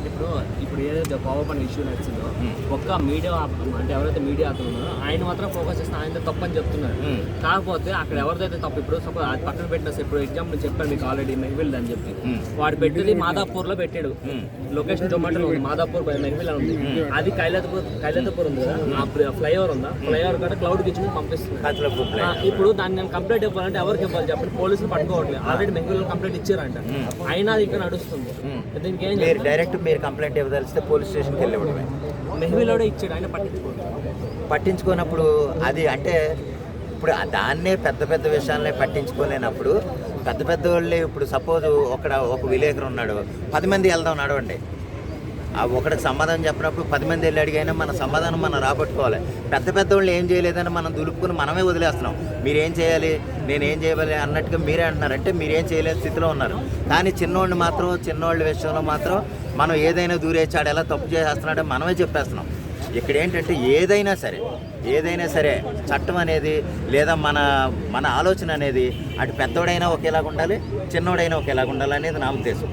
ఇప్పుడు ఇప్పుడు ఏదైతే పవర్ పని ఇష్యూ నచ్చిందో ఒక్క మీడియా అంటే ఎవరైతే మీడియా అతను ఉన్నారో ఆయన మాత్రం ఫోకస్ చేస్తే ఆయన తప్పని చెప్తున్నారు. కాకపోతే అక్కడ ఎవరిదైతే తప్పు ఇప్పుడు సపోజ్ అది పక్కన పెట్టిన ఇప్పుడు ఎగ్జాంపుల్ చెప్పాను మీకు ఆల్రెడీ మెహ్విల్ అని చెప్పి వాడు పెట్టేది మాదాపూర్ లో పెట్టాడు. లొకేషన్ జొమాటోలో ఉంది, మాదాపూర్ మెహ్విల్ అని ఉంది. అది కైలాతపూర్ ఉంది కదా, ఆ ఫ్లైఓవర్ ఉందా, ఫ్లైఓవర్ కూడా క్లౌడ్ కిచెన్ పంపిస్తుంది. ఇప్పుడు దాన్ని నేను కంప్లైంట్ ఇవ్వాలంటే ఎవరికి ఇవ్వాలి చెప్పండి, పోలీసులు పట్టుకోవట్లేదు. ఆల్రెడీ మెహ్విల్ కంప్లైంట్ ఇచ్చారంట, అయినా అది ఇక్కడ నడుస్తుంది. దీనికి ఏం డైరెక్ట్ మీరు కంప్లైంట్ ఇవ్వదలిస్తే పోలీస్ స్టేషన్కి వెళ్ళివ్వడమే. మెహ్విలోడే ఇచ్చాడు, ఆయన పట్టించుకున్నప్పుడు అది అంటే ఇప్పుడు దాన్నే పెద్ద పెద్ద విషయాలనే పట్టించుకోలేనప్పుడు పెద్ద పెద్ద వాళ్ళే ఇప్పుడు సపోజ్ ఒక విలేకరు ఉన్నాడు, 10 మంది వెళ్దాం నడవండి, ఆ ఒకటికి సమాధానం చెప్పినప్పుడు 10 మంది వెళ్ళి అడిగైనా మన సమాధానం మనం రాబట్టుకోవాలి. పెద్ద పెద్ద వాళ్ళు ఏం చేయలేదని మనం దులుపుకుని మనమే వదిలేస్తున్నాం. మీరేం చేయాలి, నేనేం చేయాలి అన్నట్టుగా మీరే అంటున్నారంటే మీరేం చేయలేని స్థితిలో ఉన్నారు. కానీ చిన్నోళ్ళ విషయంలో మాత్రం మనం ఏదైనా దూరేచ్చాడు, ఎలా తప్పు చేసేస్తున్నాడో మనమే చెప్పేస్తున్నాం. ఇక్కడ ఏంటంటే ఏదైనా సరే చట్టం అనేది లేదా మన ఆలోచన అనేది అటు పెద్దోడైనా ఒకేలాగా ఉండాలి, చిన్నోడైనా ఒకేలాగా ఉండాలి అనేది నా ఉద్దేశం.